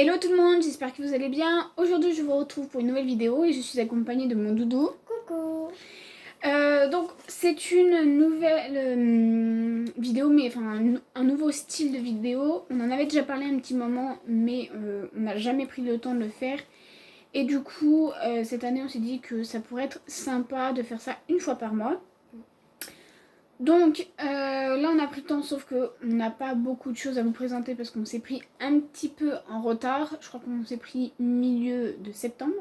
Hello tout le monde, j'espère que vous allez bien. Aujourd'hui je vous retrouve pour une nouvelle vidéo et je suis accompagnée de mon doudou. Coucou. Donc c'est une nouvelle vidéo, mais enfin un nouveau style de vidéo. On en avait déjà parlé un petit moment, mais on n'a jamais pris le temps de le faire. Et du coup cette année on s'est dit que ça pourrait être sympa de faire ça une fois par mois. Donc là on a pris le temps, sauf qu'on n'a pas beaucoup de choses à vous présenter parce qu'on s'est pris un petit peu en retard. Je crois qu'on s'est pris milieu de septembre.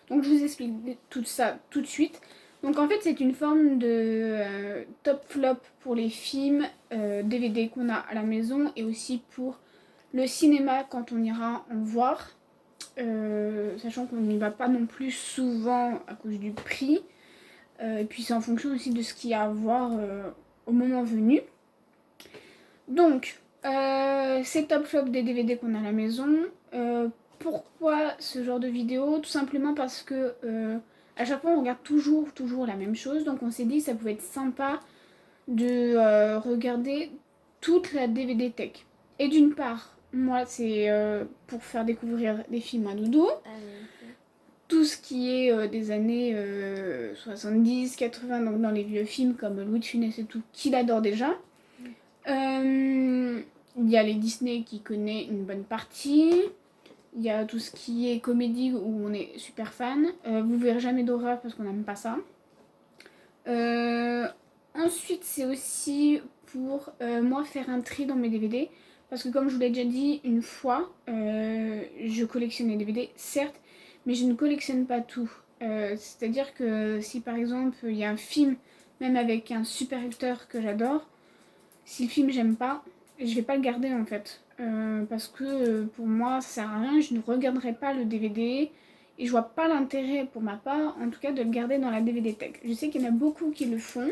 Donc je vous explique tout ça tout de suite. Donc en fait c'est une forme de top flop pour les films DVD qu'on a à la maison et aussi pour le cinéma quand on ira en voir. Sachant qu'on n'y va pas non plus souvent à cause du prix. Et puis c'est en fonction aussi de ce qu'il y a à voir au moment venu. Donc, c'est top flop des DVD qu'on a à la maison. Pourquoi ce genre de vidéo? Tout simplement parce que à chaque fois on regarde toujours la même chose. Donc on s'est dit que ça pouvait être sympa de regarder toute la DVD Tech. Et d'une part, moi c'est pour faire découvrir des films à doudou. Tout ce qui est des années 70, 80, donc dans les vieux films comme Louis de Funès et tout, qu'il adore déjà. Il y a les Disney qui connaît une bonne partie. Il y a tout ce qui est comédie où on est super fan. Vous verrez jamais d'horreur parce qu'on n'aime pas ça. Ensuite, c'est aussi pour moi faire un tri dans mes DVD. Parce que comme je vous l'ai déjà dit une fois, je collectionne les DVD, certes, mais je ne collectionne pas tout. C'est-à-dire que si par exemple il y a un film, même avec un super acteur que j'adore, si le film j'aime pas, je vais pas le garder en fait. Parce que pour moi ça sert à rien, je ne regarderai pas le DVD et je vois pas l'intérêt pour ma part en tout cas de le garder dans la DVD Tech. Je sais qu'il y en a beaucoup qui le font,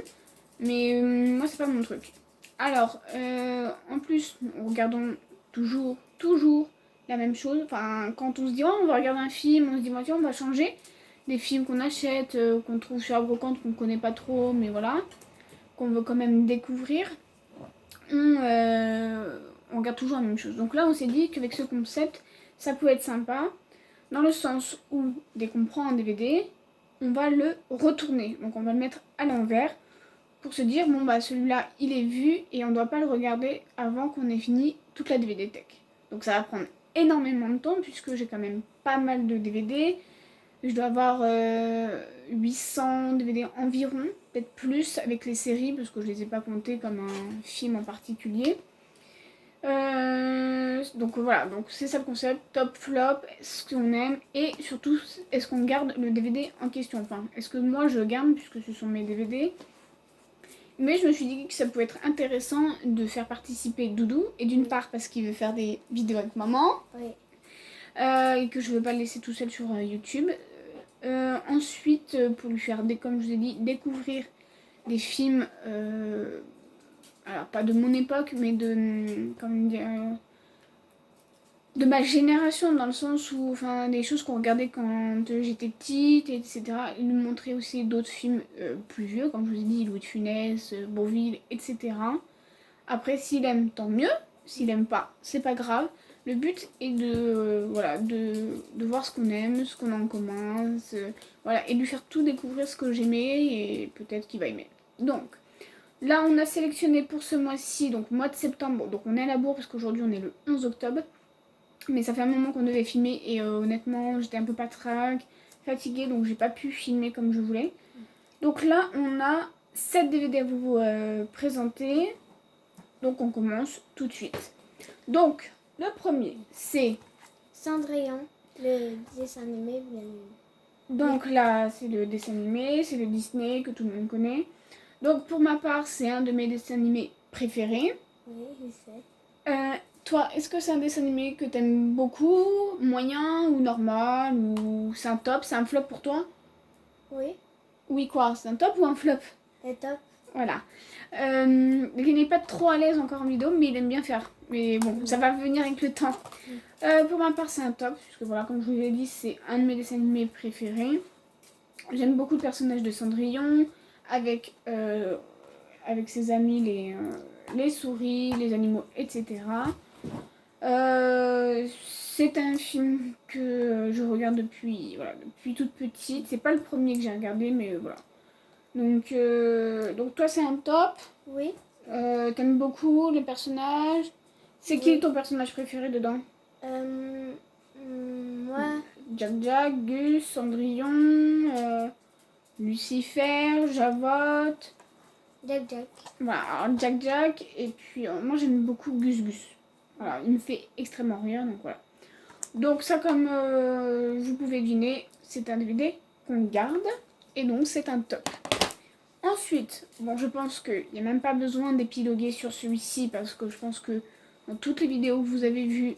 mais moi c'est pas mon truc. Alors en plus regardons toujours la même chose. Enfin quand on se dit oh, on va regarder un film, on se dit tiens on va changer. Des films qu'on achète, qu'on trouve sur la brocante, qu'on connaît pas trop, mais voilà, qu'on veut quand même découvrir. On regarde toujours la même chose. Donc là, on s'est dit qu'avec ce concept, ça pouvait être sympa, dans le sens où, dès qu'on prend un DVD, on va le retourner. Donc on va le mettre à l'envers pour se dire, bon bah celui-là, il est vu et on ne doit pas le regarder avant qu'on ait fini toute la DVD Tech. Donc ça va prendre énormément de temps puisque j'ai quand même pas mal de DVD. Je dois avoir 800 DVD environ, peut-être plus avec les séries parce que je les ai pas comptées comme un film en particulier. Donc voilà, donc c'est ça le concept, top flop, ce qu'on aime et surtout est-ce qu'on garde le DVD en question. Enfin, est-ce que moi je le garde puisque ce sont mes DVD. Mais je me suis dit que ça pouvait être intéressant de faire participer Doudou, et d'une part parce qu'il veut faire des vidéos avec maman. Oui. Et que je veux pas le laisser tout seul sur YouTube. Ensuite, pour lui faire, comme je vous ai dit, découvrir des films, alors pas de mon époque, mais comment dire, de ma génération, dans le sens où, enfin, des choses qu'on regardait quand j'étais petite, etc. Et lui montrer aussi d'autres films plus vieux, comme je vous ai dit, Louis de Funès, Bourvil, etc. Après, s'il aime, tant mieux. S'il aime pas, c'est pas grave. Le but est voilà, de voir ce qu'on aime, ce qu'on a en commun, voilà, et de lui faire tout découvrir ce que j'aimais et peut-être qu'il va aimer. Donc, là, on a sélectionné pour ce mois-ci, donc mois de septembre, donc on est à la bourre parce qu'aujourd'hui on est le 11 octobre, mais ça fait un moment qu'on devait filmer et honnêtement, j'étais un peu patraque, fatiguée, donc j'ai pas pu filmer comme je voulais. Donc là, on a 7 DVD à vous présenter. Donc on commence tout de suite. Donc, le premier, c'est... Cendrillon, le dessin animé, bien aimé. Donc là, c'est le dessin animé, c'est le Disney que tout le monde connaît. Donc pour ma part, c'est un de mes dessins animés préférés. Oui, je sais. Toi, est-ce que c'est un dessin animé que t'aimes beaucoup, moyen ou normal, ou c'est un top, c'est un flop pour toi? Oui, Oui quoi, c'est un top ou un flop? c'est top. Voilà. Il n'est pas trop à l'aise encore en vidéo, mais il aime bien faire. Mais bon, ça va venir avec le temps. Pour ma part, c'est un top, puisque voilà, comme je vous l'ai dit, c'est un de mes dessins animés préférés. J'aime beaucoup le personnage de Cendrillon, avec ses amis, les souris, les animaux, etc. C'est un film que je regarde depuis toute petite. C'est pas le premier que j'ai regardé, mais voilà. Donc toi, c'est un top. Oui. T'aimes beaucoup les personnages. C'est qui Oui. ton personnage préféré dedans? Moi, Jack, Gus, Cendrillon, Lucifer, Javot. Jack. Voilà, alors Jack. Et puis moi, j'aime beaucoup Gus. Voilà, il me fait extrêmement rire, donc voilà. Donc ça, comme vous pouvez deviner, c'est un DVD qu'on garde. Et donc, c'est un top. Ensuite, bon, je pense qu'il n'y a même pas besoin d'épiloguer sur celui-ci parce que je pense que dans toutes les vidéos que vous avez vues,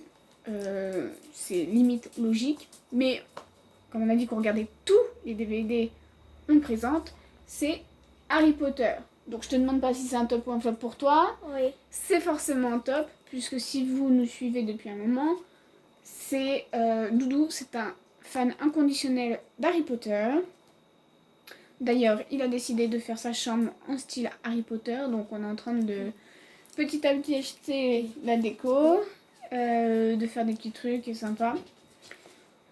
c'est limite logique. Mais comme on a dit qu'on regardait tous les DVD on présente, c'est Harry Potter. Donc je te demande pas si c'est un top ou un flop pour toi. Oui. C'est forcément un top, puisque si vous nous suivez depuis un moment, c'est Doudou, c'est un fan inconditionnel d'Harry Potter. D'ailleurs, il a décidé de faire sa chambre en style Harry Potter, donc on est en train de petit à petit acheter la déco, de faire des petits trucs et sympa.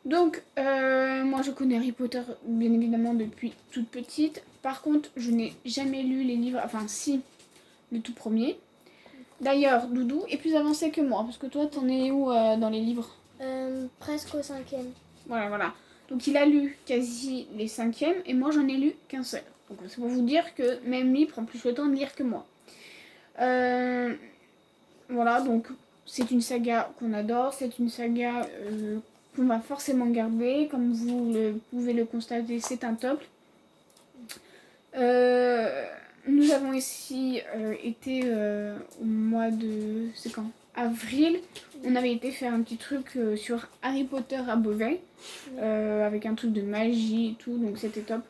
Donc, moi je connais Harry Potter bien évidemment depuis toute petite. Par contre, je n'ai jamais lu les livres, enfin si, le tout premier. D'ailleurs, Doudou est plus avancé que moi, parce que toi, t'en es où dans les livres? Presque au 5e. Voilà. Donc il a lu quasi les 5e et moi j'en ai lu qu'un seul. Donc c'est pour vous dire que même lui prend plus le temps de lire que moi. Voilà, donc c'est une saga qu'on adore, c'est une saga qu'on va forcément garder. Comme vous pouvez le constater, c'est un top. Nous avons ici été au mois de... C'est quand? Avril. On avait été faire un petit truc sur Harry Potter à Beauvais. Avec un truc de magie et tout, donc c'était top.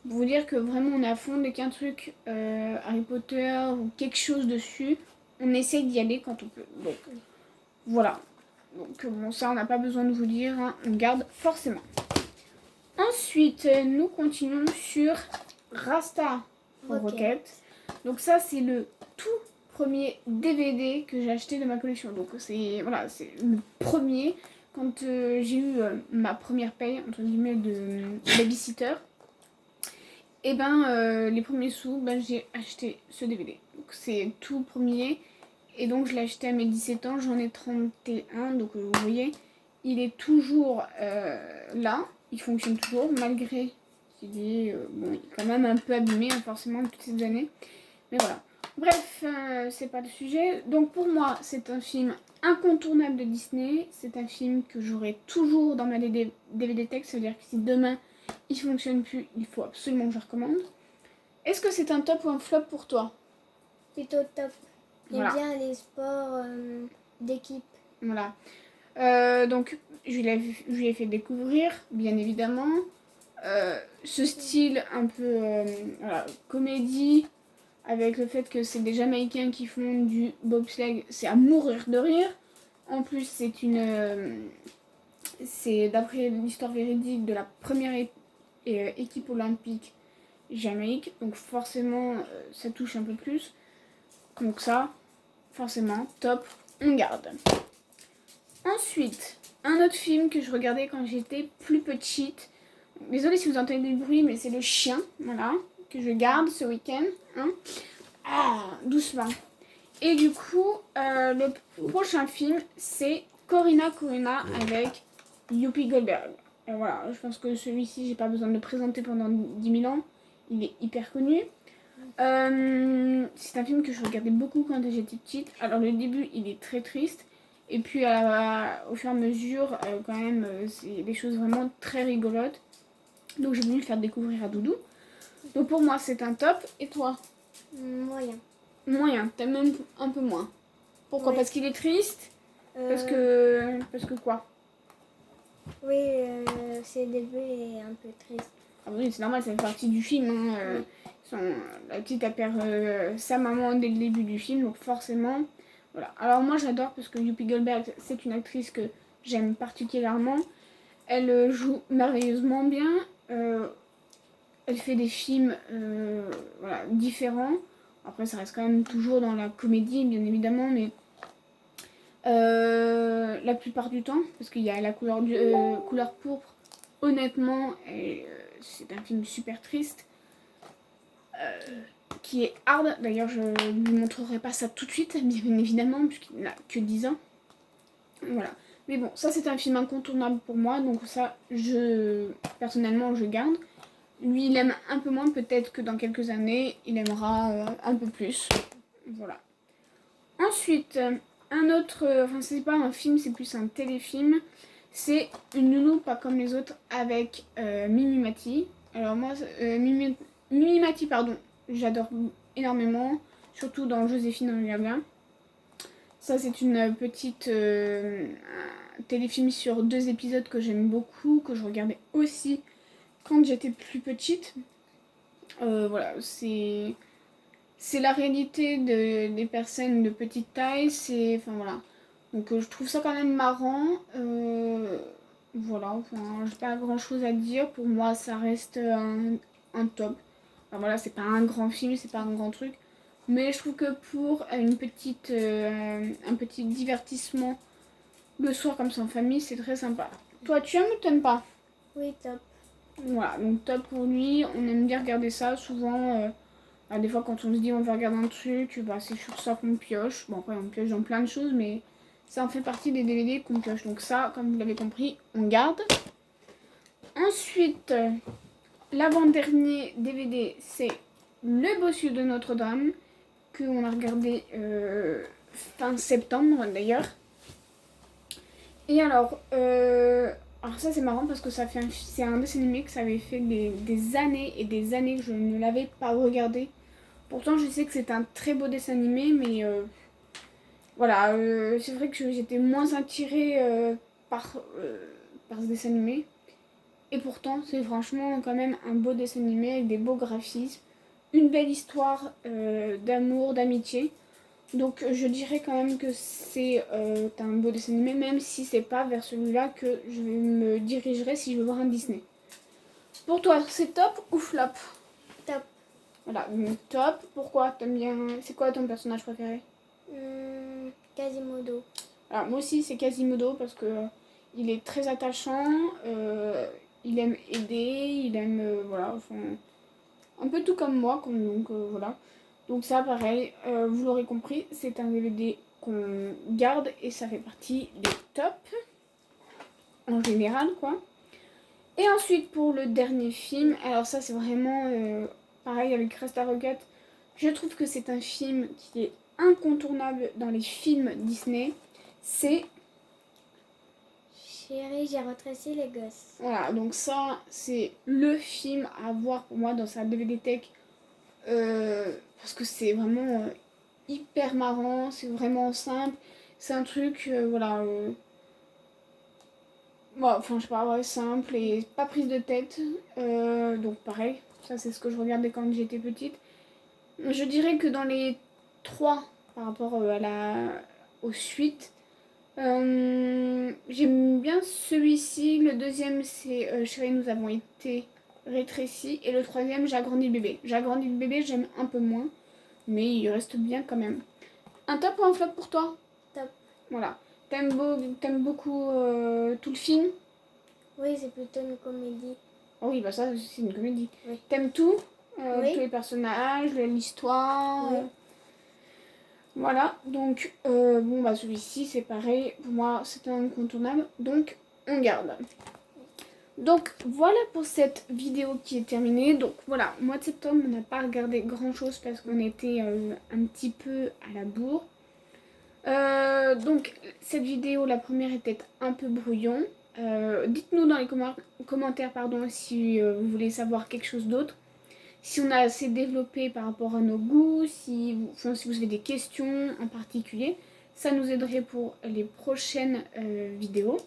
Pour vous dire que vraiment on est à fond dès qu'un truc Harry Potter ou quelque chose dessus, on essaye d'y aller quand on peut. Donc voilà. Donc bon, ça on n'a pas besoin de vous dire, hein, on garde forcément. Ensuite, nous continuons sur Rasta Rocket. Donc ça c'est le tout premier DVD que j'ai acheté de ma collection. Donc c'est voilà, c'est le premier. Quand j'ai eu ma première paye, entre guillemets, de babysitter, et ben les premiers sous, ben, j'ai acheté ce DVD. Donc c'est tout premier. Et donc je l'ai acheté à mes 17 ans, j'en ai 31. Donc vous voyez, il est toujours là. Il fonctionne toujours, malgré qu'il est, bon, il est quand même un peu abîmé, hein, forcément, toutes ces années. Mais voilà. Bref, c'est pas le sujet. Donc pour moi, c'est un film incontournable de Disney. C'est un film que j'aurai toujours dans ma DVD Tech. Ça veut dire que si demain il fonctionne plus, il faut absolument que je recommande. Est-ce que c'est un top ou un flop pour toi? Plutôt top. J'aime Voilà. bien les sports d'équipe. Voilà. Donc je lui ai fait découvrir, bien évidemment, ce style un peu voilà, comédie. Avec le fait que c'est des Jamaïcains qui font du bobsleigh, c'est à mourir de rire. En plus, c'est d'après l'histoire véridique de la première équipe olympique Jamaïque. Donc forcément, ça touche un peu plus. Donc ça, forcément, top, on garde. Ensuite, un autre film que je regardais quand j'étais plus petite. Désolée si vous entendez du bruit, mais c'est le chien, voilà, que je garde ce week-end. Hein. Ah, doucement. Et du coup, le prochain film, c'est Corina avec Whoopi Goldberg. Et voilà, je pense que celui-ci, j'ai pas besoin de le présenter pendant 10 000 ans. Il est hyper connu. C'est un film que je regardais beaucoup quand j'étais petite. Alors le début, il est très triste. Et puis au fur et à mesure, quand même, c'est des choses vraiment très rigolotes. Donc j'ai voulu le faire découvrir à Doudou. Donc pour moi, c'est un top. Et toi? Moyen. Moyen, t'aimes même un peu moins. Pourquoi? Oui. Parce qu'il est triste? Parce que quoi? Oui, c'est le début est un peu triste. Ah oui, c'est normal, ça fait partie du film. Hein. La petite a perdu sa maman dès le début du film, donc forcément. Voilà. Alors moi j'adore parce que Whoopi Goldberg, c'est une actrice que j'aime particulièrement. Elle joue merveilleusement bien. Elle fait des films voilà, différents. Après ça reste quand même toujours dans la comédie bien évidemment, mais La plupart du temps, parce qu'il y a la couleur pourpre. Honnêtement, c'est un film super triste. Qui est hard. D'ailleurs, je ne lui montrerai pas ça tout de suite, bien évidemment, puisqu'il n'a que 10 ans. Voilà. Mais bon, ça c'est un film incontournable pour moi, donc ça, personnellement, je garde. Lui, il aime un peu moins, peut-être que dans quelques années, il aimera un peu plus. Voilà. Ensuite, un autre, enfin c'est pas un film, c'est plus un téléfilm. C'est Une nounou pas comme les autres avec Mimi Mati. Alors moi, Mimi Mati, pardon, j'adore énormément, surtout dans Joséphine en bien. Ça c'est une petite téléfilm sur 2 épisodes que j'aime beaucoup, que je regardais aussi quand j'étais plus petite. Voilà, c'est la réalité des personnes de petite taille, enfin voilà. Donc je trouve ça quand même marrant. Voilà, enfin, j'ai pas grand chose à dire. Pour moi, ça reste un top. Enfin, voilà, c'est pas un grand film, c'est pas un grand truc. Mais je trouve que pour un petit divertissement le soir comme ça en famille, c'est très sympa. Toi, tu aimes ou t'aimes pas? Oui, top. Voilà, donc top pour lui. On aime bien regarder ça. Souvent, des fois quand on se dit on va regarder un truc, bah, c'est sur ça qu'on pioche. Bon, après on pioche dans plein de choses, mais ça en fait partie des DVD qu'on pioche. Donc ça, comme vous l'avez compris, on garde. Ensuite, l'avant-dernier DVD, c'est Le Bossu de Notre-Dame, qu'on a regardé fin septembre d'ailleurs. Et alors ça c'est marrant parce que c'est un dessin animé que ça avait fait des années et des années que je ne l'avais pas regardé. Pourtant je sais que c'est un très beau dessin animé, mais voilà, c'est vrai que j'étais moins attirée par ce dessin animé. Et pourtant c'est franchement quand même un beau dessin animé avec des beaux graphismes, une belle histoire d'amour, d'amitié. Donc je dirais quand même que c'est un beau dessin animé, même si c'est pas vers celui-là que je me dirigerai si je veux voir un Disney. Pour toi, c'est top ou flop? Top. Voilà, donc top. Pourquoi t'aimes bien? C'est quoi ton personnage préféré? Quasimodo. Alors moi aussi c'est Quasimodo parce que il est très attachant, il aime aider, il aime voilà, enfin, un peu tout comme moi, donc voilà. Donc ça pareil, vous l'aurez compris, c'est un DVD qu'on garde et ça fait partie des tops en général quoi. Et ensuite pour le dernier film, alors ça c'est vraiment pareil avec Resta Rocket, je trouve que c'est un film qui est incontournable dans les films Disney, c'est Chérie, j'ai rétréci les gosses. Voilà, donc ça c'est le film à voir pour moi dans sa DVD Tech. Parce que c'est vraiment hyper marrant, c'est vraiment simple, c'est un truc, voilà, enfin je sais pas, ouais, simple et pas prise de tête, donc pareil, ça c'est ce que je regardais quand j'étais petite. Je dirais que dans les 3 par rapport aux suites, j'aime bien celui-ci, le deuxième c'est Chérie nous avons été rétrécis et le troisième J'ai agrandi le bébé. J'ai agrandi le bébé, j'aime un peu moins, mais il reste bien quand même. Un top ou un flop pour toi? Top. Voilà. T'aimes beaucoup tout le film? Oui, c'est plutôt une comédie. Oh oui, bah ça c'est une comédie. Oui. T'aimes tout? Oui. Tous les personnages, l'histoire. Oui. Voilà, donc bon bah celui-ci c'est pareil, pour moi c'est un incontournable, donc on garde. Donc voilà pour cette vidéo qui est terminée. Donc voilà, mois de septembre on n'a pas regardé grand chose parce qu'on était un petit peu à la bourre. Donc cette vidéo, la première était un peu brouillon. Dites-nous dans les commentaires si vous voulez savoir quelque chose d'autre. Si on a assez développé par rapport à nos goûts, si vous avez des questions en particulier, ça nous aiderait pour les prochaines vidéos.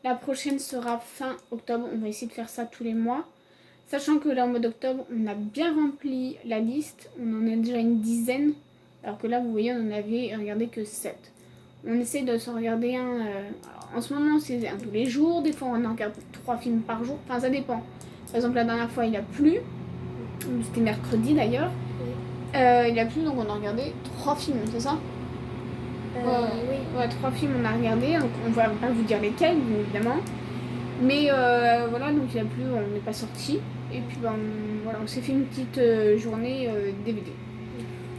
La prochaine sera fin octobre, on va essayer de faire ça tous les mois. Sachant que là, en mois d'octobre, on a bien rempli la liste, on en a déjà une dizaine. Alors que là, vous voyez, on en avait regardé que 7. On essaie de s'en regarder un... en ce moment, c'est un tous les jours. Des fois, on en regarde 3 films par jour. Enfin, ça dépend. Par exemple, la dernière fois, il a plu. C'était mercredi d'ailleurs. Oui. Il a plu, donc on a regardé 3 films, c'est ça? Oui. Ouais, 3 films on a regardé, donc on va pas vous dire lesquels, bien évidemment. Mais voilà, donc il a plu, on n'est pas sorti. Et puis ben, voilà, on s'est fait une petite journée DVD.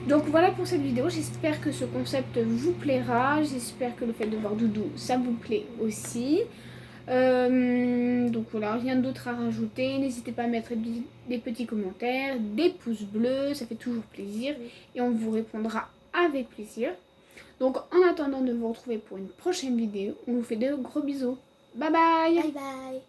Donc voilà pour cette vidéo, j'espère que ce concept vous plaira, j'espère que le fait de voir Doudou, ça vous plaît aussi. Donc voilà, rien d'autre à rajouter, n'hésitez pas à mettre des petits commentaires, des pouces bleus, ça fait toujours plaisir et on vous répondra avec plaisir. Donc en attendant de vous retrouver pour une prochaine vidéo, on vous fait de gros bisous. Bye bye. Bye bye.